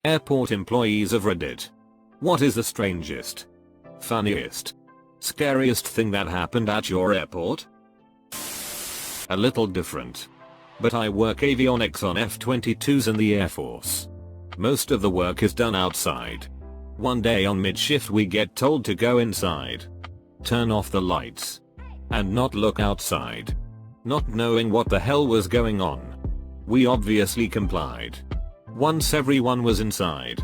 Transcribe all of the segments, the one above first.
Airport employees of Reddit. What is the strangest, funniest, scariest thing that happened at your airport? A little different. But I work avionics on F-22s in the Air Force. Most of the work is done outside. One day on mid-shift we get told to go inside, turn off the lights, and not look outside. Not knowing what the hell was going on, we obviously complied. Once everyone was inside,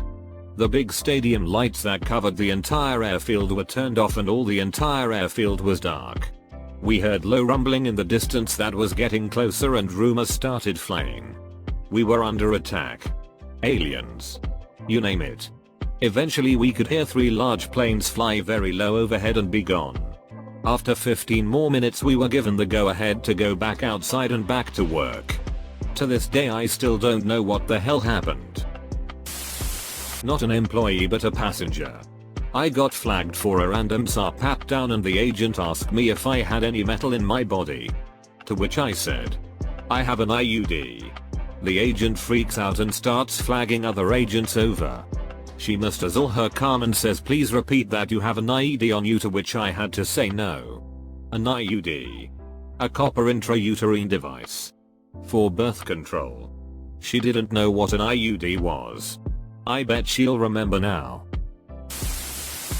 the big stadium lights that covered the entire airfield were turned off and all the entire airfield was dark. We heard low rumbling in the distance that was getting closer and rumors started flying. We were under attack. Aliens. You name it. Eventually we could hear 3 large planes fly very low overhead and be gone. After 15 more minutes we were given the go-ahead to go back outside and back to work. To this day I still don't know what the hell happened. Not an employee but a passenger. I got flagged for a random SAR pat down and the agent asked me if I had any metal in my body. To which I said, I have an IUD. The agent freaks out and starts flagging other agents over. She musters all her calm and says please repeat that you have an IUD on you, to which I had to say no. An IUD. A copper intrauterine device. For birth control. She didn't know what an IUD was. I bet she'll remember now.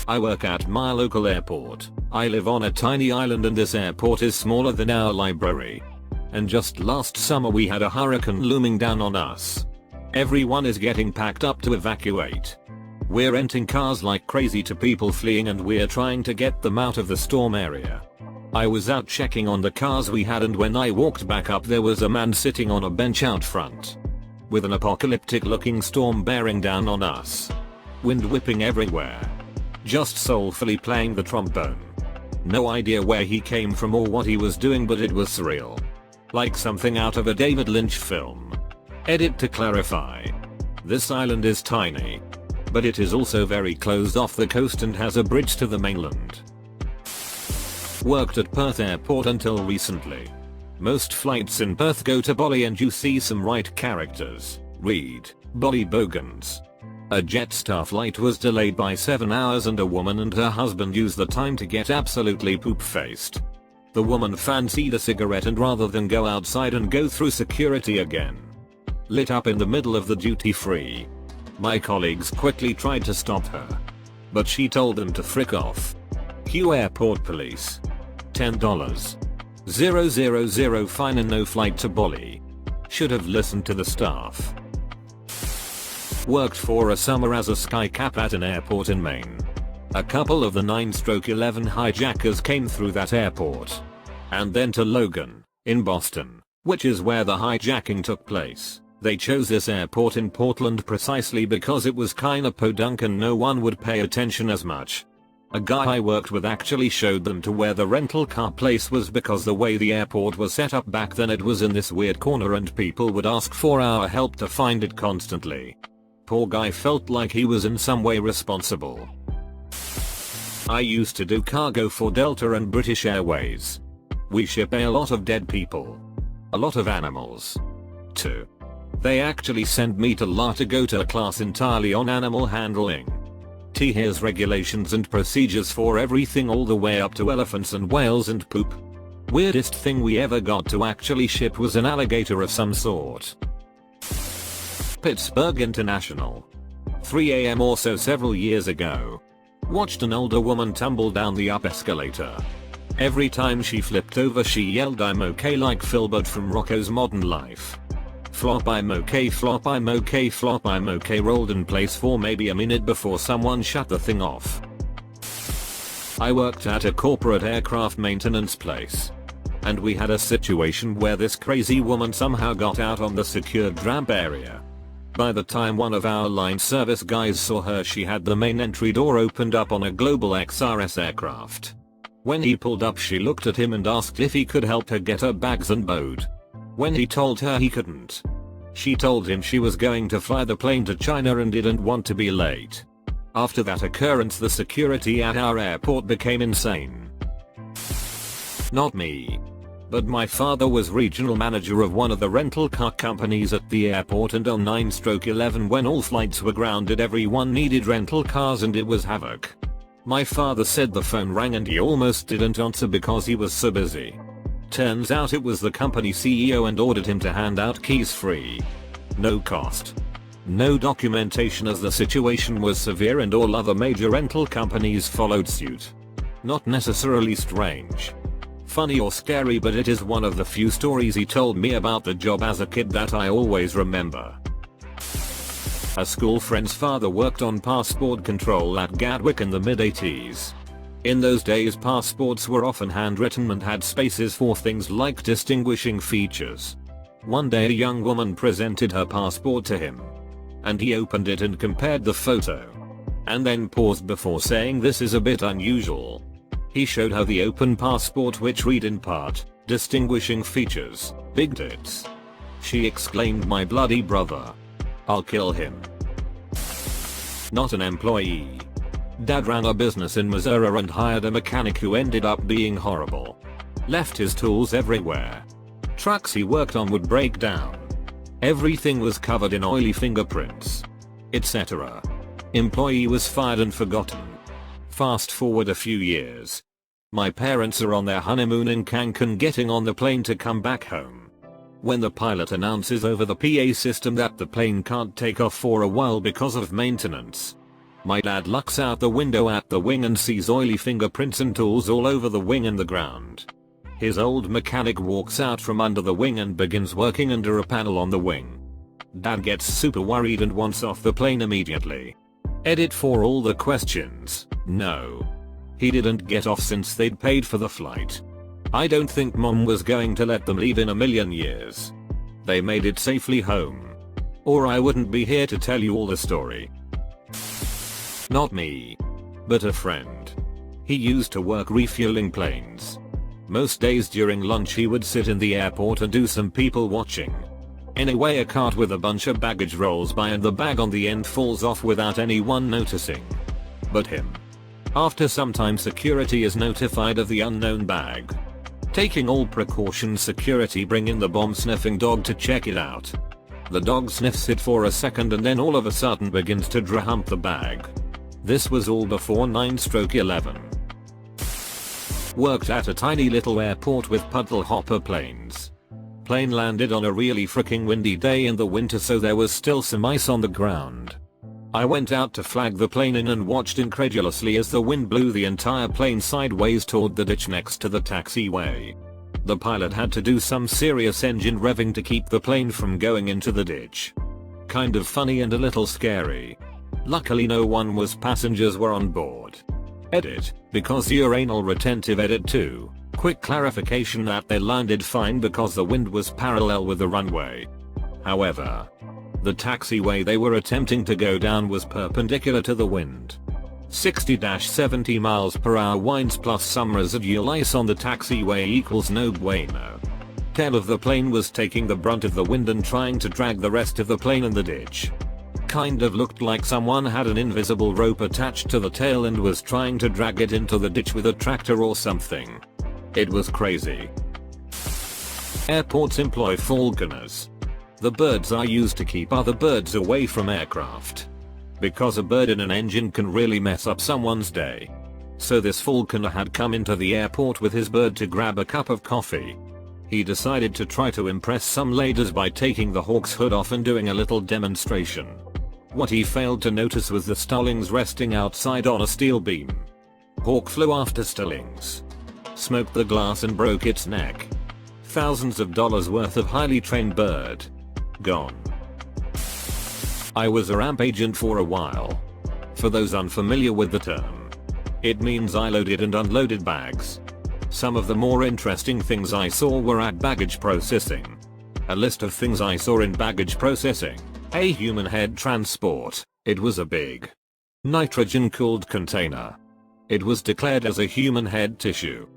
I work at my local airport. I live on a tiny island and this airport is smaller than our library. And just last summer we had a hurricane looming down on us. Everyone is getting packed up to evacuate. We're renting cars like crazy to people fleeing and we're trying to get them out of the storm area. I was out checking on the cars we had and when I walked back up there was a man sitting on a bench out front. With an apocalyptic looking storm bearing down on us. Wind whipping everywhere. Just soulfully playing the trombone. No idea where he came from or what he was doing, but it was surreal. Like something out of a David Lynch film. Edit to clarify. This island is tiny. But it is also very closed off the coast and has a bridge to the mainland. Worked at Perth Airport until recently. Most flights in Perth go to Bali and you see some right characters. Read, Bali Bogans. A Jetstar flight was delayed by 7 hours and a woman and her husband used the time to get absolutely poop-faced. The woman fancied a cigarette and rather than go outside and go through security again, lit up in the middle of the duty-free. My colleagues quickly tried to stop her, but she told them to frick off. Cue airport police. $10. 000 fine and no flight to Bali. Should have listened to the staff. Worked for a summer as a sky cap at an airport in Maine. A couple of the 9/11 hijackers came through that airport. And then to Logan, in Boston, which is where the hijacking took place. They chose this airport in Portland precisely because it was kinda podunk and no one would pay attention as much. A guy I worked with actually showed them to where the rental car place was because the way the airport was set up back then it was in this weird corner and people would ask for our help to find it constantly. Poor guy felt like he was in some way responsible. I used to do cargo for Delta and British Airways. We ship a lot of dead people. A lot of animals. Too. They actually send me to LA to go to a class entirely on animal handling. Here's regulations and procedures for everything all the way up to elephants and whales and poop. Weirdest thing we ever got to actually ship was an alligator of some sort. Pittsburgh International. 3 AM or so several years ago. Watched an older woman tumble down the up escalator. Every time she flipped over she yelled I'm okay like Filbert from Rocco's Modern Life. Flop I'm okay, flop I'm okay, flop I'm okay rolled in place for maybe a minute before someone shut the thing off. I worked at a corporate aircraft maintenance place. And we had a situation where this crazy woman somehow got out on the secured ramp area. By the time one of our line service guys saw her she had the main entry door opened up on a Global XRS aircraft. When he pulled up she looked at him and asked if he could help her get her bags and board. When he told her he couldn't, she told him she was going to fly the plane to China and didn't want to be late. After that occurrence the security at our airport became insane. Not me. But my father was regional manager of one of the rental car companies at the airport, and on 9/11 when all flights were grounded everyone needed rental cars and it was havoc. My father said the phone rang and he almost didn't answer because he was so busy. Turns out it was the company CEO and ordered him to hand out keys free. No cost. No documentation, as the situation was severe and all other major rental companies followed suit. Not necessarily strange, funny or scary, but it is one of the few stories he told me about the job as a kid that I always remember. A school friend's father worked on passport control at Gatwick in the mid-80s. In those days passports were often handwritten and had spaces for things like distinguishing features. One day a young woman presented her passport to him, and he opened it and compared the photo, and then paused before saying, "This is a bit unusual." He showed her the open passport, which read in part, "Distinguishing features, big tits." She exclaimed, "My bloody brother. I'll kill him." Not an employee. Dad ran a business in Missouri and hired a mechanic who ended up being horrible. Left his tools everywhere. Trucks he worked on would break down. Everything was covered in oily fingerprints, etc. Employee was fired and forgotten. Fast forward a few years. My parents are on their honeymoon in Cancun, getting on the plane to come back home, when the pilot announces over the PA system that the plane can't take off for a while because of maintenance. My dad looks out the window at the wing and sees oily fingerprints and tools all over the wing and the ground. His old mechanic walks out from under the wing and begins working under a panel on the wing. Dad gets super worried and wants off the plane immediately. Edit for all the questions. No. He didn't get off since they'd paid for the flight. I don't think mom was going to let them leave in a million years. They made it safely home, or I wouldn't be here to tell you all the story. Not me, but a friend. He used to work refueling planes. Most days during lunch he would sit in the airport and do some people watching. Anyway, a cart with a bunch of baggage rolls by and the bag on the end falls off without anyone noticing but him. After some time security is notified of the unknown bag. Taking all precautions, security bring in the bomb sniffing dog to check it out. The dog sniffs it for a second and then all of a sudden begins to hump the bag. This was all before 9/11. Worked at a tiny little airport with puddle hopper planes. Plane landed on a really freaking windy day in the winter, so there was still some ice on the ground. I went out to flag the plane in and watched incredulously as the wind blew the entire plane sideways toward the ditch next to the taxiway. The pilot had to do some serious engine revving to keep the plane from going into the ditch. Kind of funny and a little scary. Luckily no one was passengers were on board. Edit, because urinal retentive. Edit 2. Quick clarification that they landed fine because the wind was parallel with the runway. However, the taxiway they were attempting to go down was perpendicular to the wind. 60-70 miles per hour winds plus some residual ice on the taxiway equals no bueno. Tail of the plane was taking the brunt of the wind and trying to drag the rest of the plane in the ditch. Kind of looked like someone had an invisible rope attached to the tail and was trying to drag it into the ditch with a tractor or something. It was crazy. Airports employ falconers. The birds are used to keep other birds away from aircraft, because a bird in an engine can really mess up someone's day. So this falconer had come into the airport with his bird to grab a cup of coffee. He decided to try to impress some ladies by taking the hawk's hood off and doing a little demonstration. What he failed to notice was the starlings resting outside on a steel beam. Hawk flew after starlings, smoked the glass and broke its neck. Thousands of dollars worth of highly trained bird gone. I was a ramp agent for a while. For those unfamiliar with the term, it means I loaded and unloaded bags. Some of the more interesting things I saw were at baggage processing. A list of things I saw in baggage processing. A human head transport. It was a big, nitrogen-cooled container. It was declared as a human head tissue.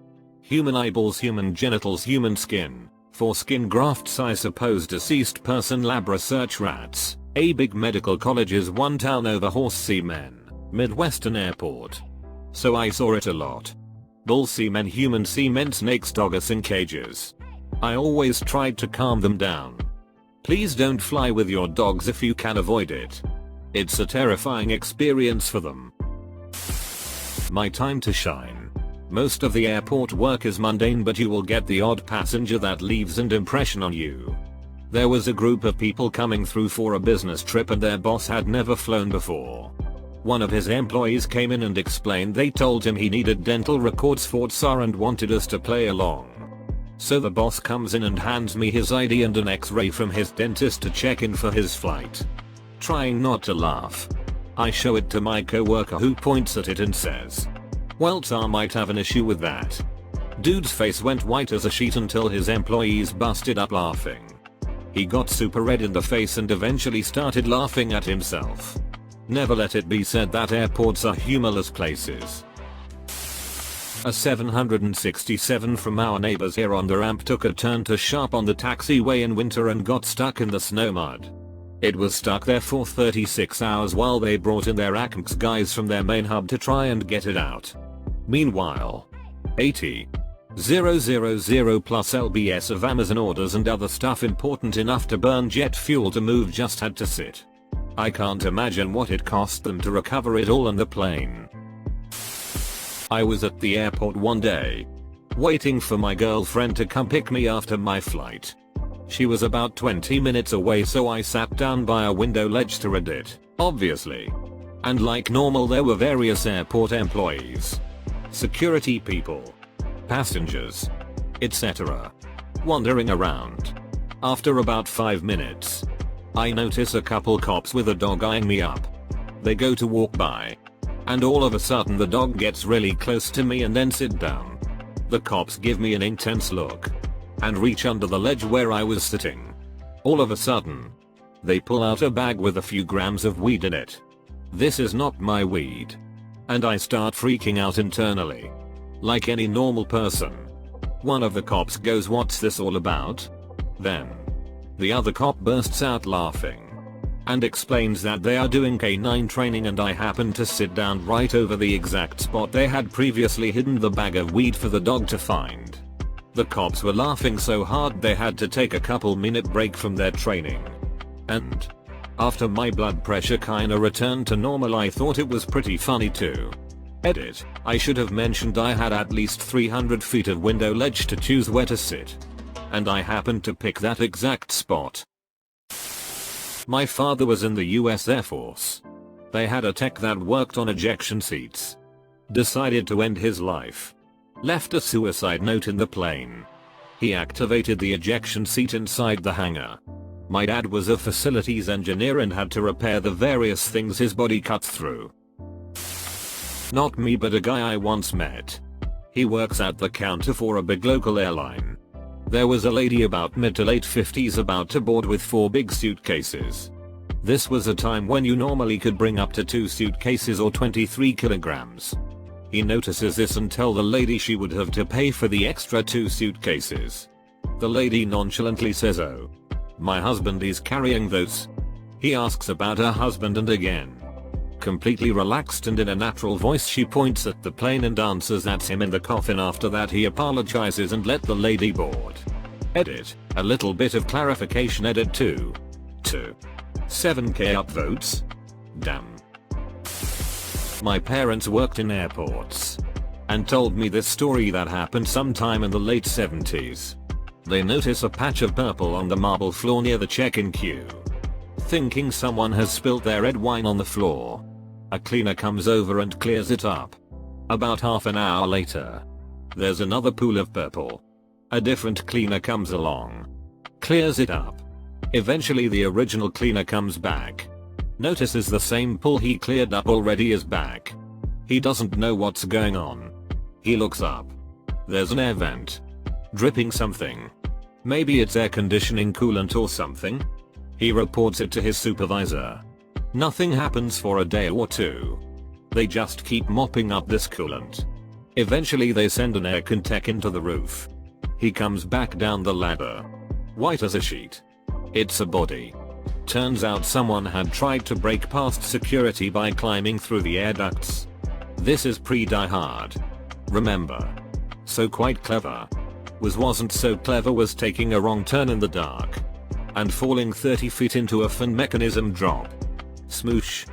Human eyeballs, human genitals, human skin. For skin grafts I suppose deceased person. Lab research rats. A big medical college's one town over horse semen. Midwestern airport. So I saw it a lot. Bull semen, human semen, snakes, doggers in cages. I always tried to calm them down. Please don't fly with your dogs if you can avoid it. It's a terrifying experience for them. My time to shine. Most of the airport work is mundane, but you will get the odd passenger that leaves an impression on you. There was a group of people coming through for a business trip and their boss had never flown before. One of his employees came in and explained they told him he needed dental records for TSA and wanted us to play along. So the boss comes in and hands me his ID and an X-ray from his dentist to check in for his flight. Trying not to laugh, I show it to my coworker who points at it and says, "Well, TSA might have an issue with that." Dude's face went white as a sheet until his employees busted up laughing. He got super red in the face and eventually started laughing at himself. Never let it be said that airports are humorless places. A 767 from our neighbors here on the ramp took a turn too sharp on the taxiway in winter and got stuck in the snow mud. It was stuck there for 36 hours while they brought in their ACMX guys from their main hub to try and get it out. Meanwhile, 80,000 plus lbs of Amazon orders and other stuff important enough to burn jet fuel to move just had to sit. I can't imagine what it cost them to recover it all on the plane. I was at the airport one day, waiting for my girlfriend to come pick me after my flight. She was about 20 minutes away, so I sat down by a window ledge to read it, obviously. And like normal, there were various airport employees, security people, passengers, etc. wandering around. After about 5 minutes, I notice a couple cops with a dog eyeing me up. They go to walk by, and all of a sudden the dog gets really close to me and then sit down. The cops give me an intense look and reach under the ledge where I was sitting. All of a sudden, they pull out a bag with a few grams of weed in it. This is not my weed. And I start freaking out internally. Like any normal person. One of the cops goes, "What's this all about?" Then, the other cop bursts out laughing and explains that they are doing K9 training, and I happened to sit down right over the exact spot they had previously hidden the bag of weed for the dog to find. The cops were laughing so hard they had to take a couple-minute break from their training. And after my blood pressure kinda returned to normal, I thought it was pretty funny too. Edit: I should have mentioned I had at least 300 feet of window ledge to choose where to sit. And I happened to pick that exact spot. My father was in the US Air Force. They had a tech that worked on ejection seats. Decided to end his life. Left a suicide note in the plane. He activated the ejection seat inside the hangar. My dad was a facilities engineer and had to repair the various things his body cut through. Not me, but a guy I once met. He works at the counter for a big local airline. There was a lady about mid to late 50s about to board with 4 big suitcases. This was a time when you normally could bring up to 2 suitcases or 23 kilograms. He notices this and tells the lady she would have to pay for the extra 2 suitcases. The lady nonchalantly says, "Oh, my husband is carrying those." He asks about her husband and again, completely relaxed and in a natural voice, she points at the plane and answers that's him in the coffin. After that he apologizes and let the lady board. Edit: a little bit of clarification. Edit 2. 7k upvotes? Damn. My parents worked in airports and told me this story that happened sometime in the late 70s. They notice a patch of purple on the marble floor near the check-in queue. Thinking someone has spilt their red wine on the floor, a cleaner comes over and clears it up. About half an hour later, there's another pool of purple. A different cleaner comes along, clears it up. Eventually the original cleaner comes back, notices the same pool he cleared up already is back. He doesn't know what's going on. He looks up. There's an air vent, dripping something. Maybe it's air conditioning coolant or something. He reports it to his supervisor. Nothing happens for a day or two. They just keep mopping up this coolant. Eventually they send an air con tech into the roof. He comes back down the ladder, white as a sheet. It's a body. Turns out someone had tried to break past security by climbing through the air ducts. This is pre-Die Hard, remember? So quite clever. wasn't so clever was taking a wrong turn in the dark and falling 30 feet into a fan mechanism drop. Smoosh.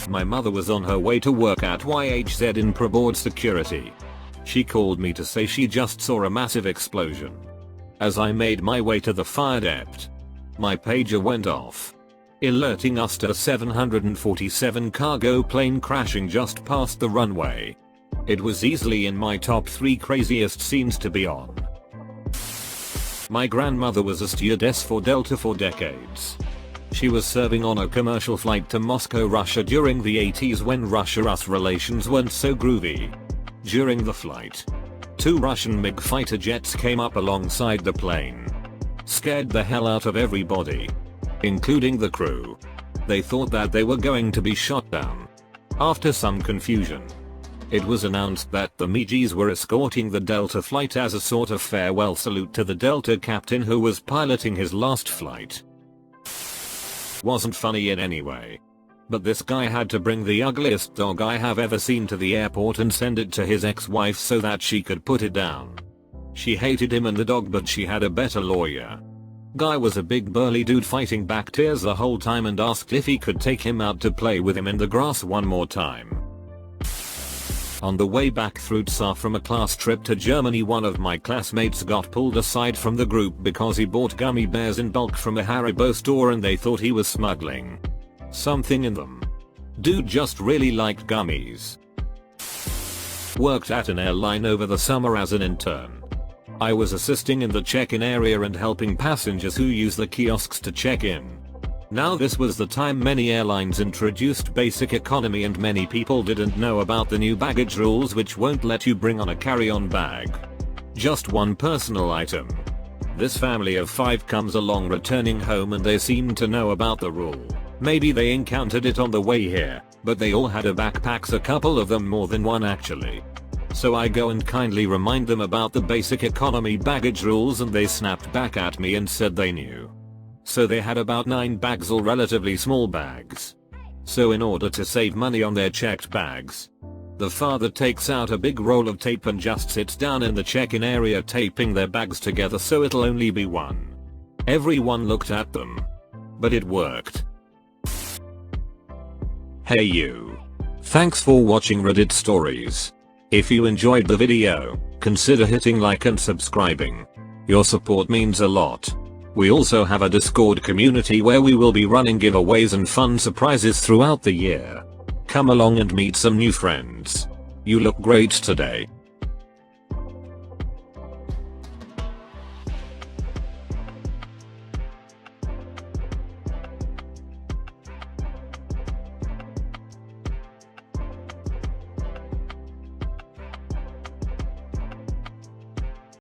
My mother was on her way to work at YHZ in Prabord Security. She called me to say she just saw a massive explosion. As I made my way to the fire depot, my pager went off, alerting us to a 747 cargo plane crashing just past the runway. It was easily in my top 3 craziest scenes to be on. My grandmother was a stewardess for Delta for decades. She was serving on a commercial flight to Moscow, Russia during the 80s when Russia-US relations weren't so groovy. During the flight, 2 Russian MiG fighter jets came up alongside the plane. Scared the hell out of everybody, including the crew. They thought that they were going to be shot down. After some confusion, it was announced that the MiGs were escorting the Delta flight as a sort of farewell salute to the Delta captain who was piloting his last flight. Wasn't funny in any way. But this guy had to bring the ugliest dog I have ever seen to the airport and send it to his ex-wife so that she could put it down. She hated him and the dog, but she had a better lawyer. Guy was a big burly dude fighting back tears the whole time and asked if he could take him out to play with him in the grass one more time. On the way back through TSA from a class trip to Germany, one of my classmates got pulled aside from the group because he bought gummy bears in bulk from a Haribo store and they thought he was smuggling something in them. Dude just really liked gummies. Worked at an airline over the summer as an intern. I was assisting in the check-in area and helping passengers who use the kiosks to check in. Now this was the time many airlines introduced basic economy and many people didn't know about the new baggage rules, which won't let you bring on a carry-on bag. Just one personal item. This family of 5 comes along returning home and they seem to know about the rule. Maybe they encountered it on the way here, but they all had a backpacks, a couple of them more than one actually. So I go and kindly remind them about the basic economy baggage rules and they snapped back at me and said they knew. So they had about 9 bags, all relatively small bags. So in order to save money on their checked bags, the father takes out a big roll of tape and just sits down in the check-in area taping their bags together so it'll only be one. Everyone looked at them, but it worked. Hey you. Thanks for watching Reddit Stories. If you enjoyed the video, consider hitting like and subscribing. Your support means a lot. We also have a Discord community where we will be running giveaways and fun surprises throughout the year. Come along and meet some new friends. You look great today.